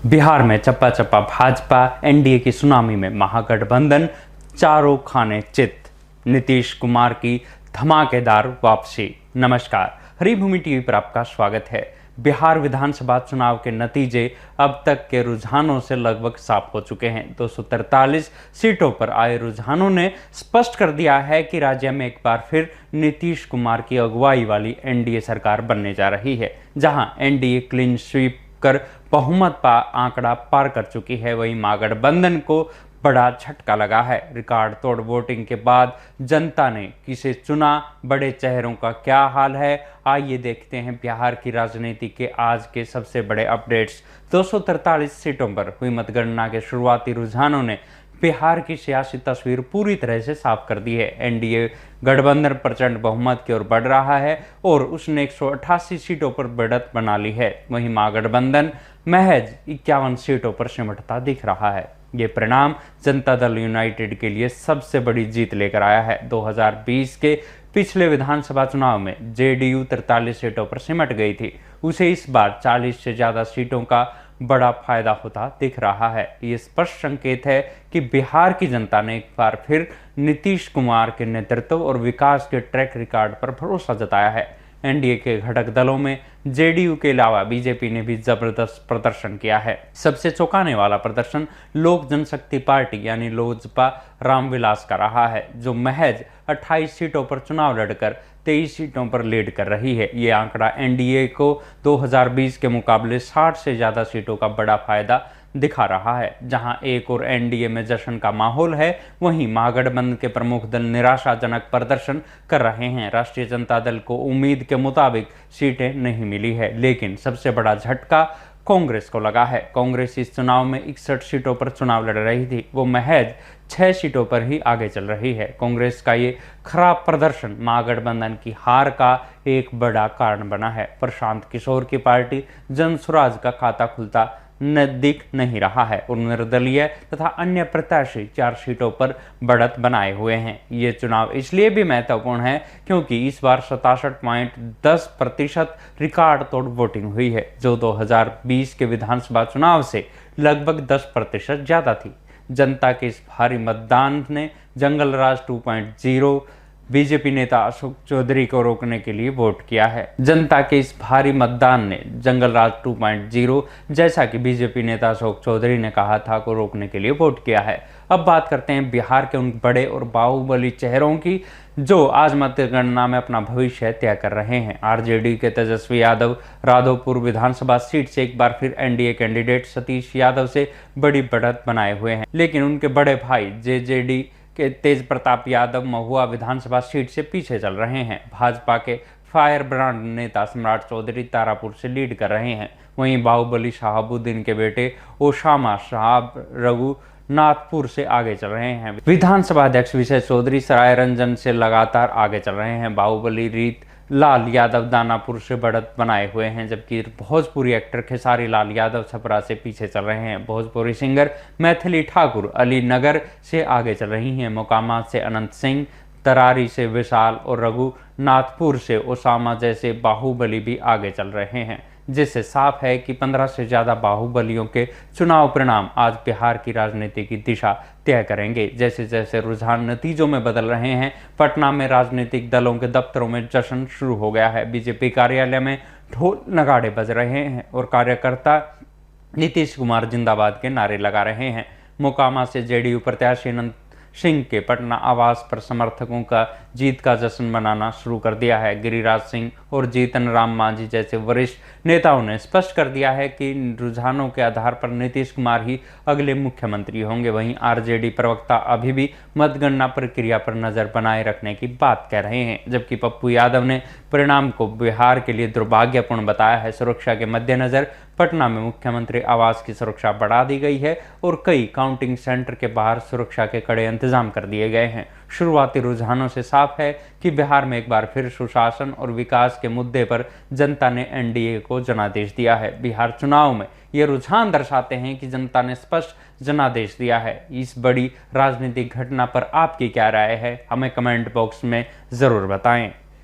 बिहार में चप्पा चप्पा भाजपा एनडीए की सुनामी में महागठबंधन चारों खाने चित। नीतीश कुमार की धमाकेदार वापसी। नमस्कार, हरिभूमि टीवी पर आपका स्वागत है। बिहार विधानसभा चुनाव के नतीजे अब तक के रुझानों से लगभग साफ हो चुके हैं। 243 सीटों पर आए रुझानों ने स्पष्ट कर दिया है कि राज्य में एक बार फिर नीतीश कुमार की अगुवाई वाली एनडीए सरकार बनने जा रही है। जहां एनडीए क्लीन स्वीप कर बहुमत आंकड़ा पार कर चुकी है, वहीं महागठबंधन को बड़ा झटका लगा है। रिकॉर्ड तोड़ वोटिंग के बाद जनता ने किसे चुना, बड़े चेहरों का क्या हाल है, आइए देखते हैं बिहार की राजनीति के आज के सबसे बड़े अपडेट्स। 243 सीटों पर हुई मतगणना के शुरुआती रुझानों ने बिहार की सियासी तस्वीर पूरी तरह से साफ कर दी है। एनडीए गठबंधन प्रचंड बहुमत की ओर बढ़ रहा है और उसने 188 सीटों पर बढ़त बना ली है। वहीं महागठबंधन महज 51 सीटों पर सिमटता दिख रहा है। ये परिणाम जनता दल यूनाइटेड के लिए सबसे बड़ी जीत लेकर आया है। 2020 के पिछले विधानसभा चुनाव में जेडीयू 43 सीटों पर सिमट गई थी, उसे इस बार 40 से ज्यादा सीटों का बड़ा फायदा होता दिख रहा है। ये स्पष्ट संकेत है कि बिहार की जनता ने एक बार फिर नीतीश कुमार के नेतृत्व और विकास के ट्रैक रिकॉर्ड पर भरोसा जताया है। एनडीए के घटक दलों में जेडीयू के अलावा बीजेपी ने भी जबरदस्त प्रदर्शन किया है। सबसे चौंकाने वाला प्रदर्शन लोक जनशक्ति पार्टी यानी लोजपा रामविलास का रहा है, जो महज 28 सीटों पर चुनाव लड़कर 23 सीटों पर लीड कर रही है। ये आंकड़ा एनडीए को 2020 के मुकाबले 60 से ज्यादा सीटों का बड़ा फायदा दिखा रहा है। जहां एक और एनडीए में जश्न का माहौल है, वहीं महागठबंधन के प्रमुख दल निराशाजनक प्रदर्शन कर रहे हैं। राष्ट्रीय जनता दल को उम्मीद के मुताबिक सीटें नहीं मिली है, लेकिन सबसे बड़ा झटका कांग्रेस को लगा है। कांग्रेस इस चुनाव में 61 सीटों पर चुनाव लड़ रही थी, वो महज 6 सीटों पर ही आगे चल रही है। कांग्रेस का ये खराब प्रदर्शन महागठबंधन की हार का एक बड़ा कारण बना है। प्रशांत किशोर की पार्टी जनसुराज का खाता खुलता दिख नहीं रहा है और निर्दलीय तथा अन्य प्रत्याशी 4 सीटों पर बढ़त बनाए हुए हैं। ये चुनाव इसलिए भी महत्वपूर्ण है क्योंकि इस बार 67.10% रिकॉर्ड तोड़ वोटिंग हुई है, जो 2020 के विधानसभा चुनाव से लगभग 10% ज्यादा थी। जनता के इस भारी मतदान ने जंगल राज 2.0 बीजेपी नेता अशोक चौधरी को रोकने के लिए वोट किया है। जनता के इस भारी मतदान ने जंगल राज 2.0, जैसा कि बीजेपी नेता अशोक चौधरी ने कहा था, को रोकने के लिए वोट किया है। अब बात करते हैं बिहार के उन बड़े और बाहुबली चेहरों की जो आज मतगणना में अपना भविष्य तय कर रहे हैं। आरजेडी के तेजस्वी यादव राघोपुर विधानसभा सीट से एक बार फिर एनडीए कैंडिडेट सतीश यादव से बड़ी बढ़त बनाए हुए हैं, लेकिन उनके बड़े भाई जेजेडी के तेज प्रताप यादव महुआ विधानसभा सीट से पीछे चल रहे हैं। भाजपा के फायर ब्रांड नेता सम्राट चौधरी तारापुर से लीड कर रहे हैं। वहीं बाहुबली शहाबुद्दीन के बेटे ओसामा साहब रघुनाथपुर से आगे चल रहे हैं। विधानसभा अध्यक्ष विजय चौधरी सरायरंजन से लगातार आगे चल रहे हैं। बाहुबली रीत लाल यादव दानापुर से बढ़त बनाए हुए हैं, जबकि भोजपुरी एक्टर खेसारी लाल यादव छपरा से पीछे चल रहे हैं। भोजपुरी सिंगर मैथिली ठाकुर अलीनगर से आगे चल रही हैं। मोकामा से अनंत सिंह, तरारी से विशाल और रघुनाथपुर से ओसामा जैसे बाहुबली भी आगे चल रहे हैं, जिससे साफ है कि 15 से ज्यादा बाहुबलियों के चुनाव परिणाम आज बिहार की राजनीति की दिशा तय करेंगे। जैसे जैसे रुझान नतीजों में बदल रहे हैं, पटना में राजनीतिक दलों के दफ्तरों में जश्न शुरू हो गया है। बीजेपी कार्यालय में ढोल नगाड़े बज रहे हैं और कार्यकर्ता नीतीश कुमार जिंदाबाद के नारे लगा रहे हैं। मोकामा से जेडीयू प्रत्याशी अनंत सिंह के पटना आवास पर समर्थकों का जीत का जश्न मनाना शुरू कर दिया है। गिरिराज सिंह और जीतन राम मांझी जैसे वरिष्ठ नेताओं ने स्पष्ट कर दिया है कि रुझानों के आधार पर नीतीश कुमार ही अगले मुख्यमंत्री होंगे। वहीं आरजेडी प्रवक्ता अभी भी मतगणना प्रक्रिया पर नजर बनाए रखने की बात कह रहे हैं, जबकि पप्पू यादव ने परिणाम को बिहार के लिए दुर्भाग्यपूर्ण बताया है। सुरक्षा के मद्देनजर पटना में मुख्यमंत्री आवास की सुरक्षा बढ़ा दी गई है और कई काउंटिंग सेंटर के बाहर सुरक्षा के कड़े इंतजाम कर दिए गए हैं। शुरुआती रुझानों से साफ है कि बिहार में एक बार फिर सुशासन और विकास के मुद्दे पर जनता ने एनडीए को जनादेश दिया है। बिहार चुनाव में ये रुझान दर्शाते हैं कि जनता ने स्पष्ट जनादेश दिया है। इस बड़ी राजनीतिक घटना पर आपकी क्या राय है, हमें कमेंट बॉक्स में जरूर बताएं।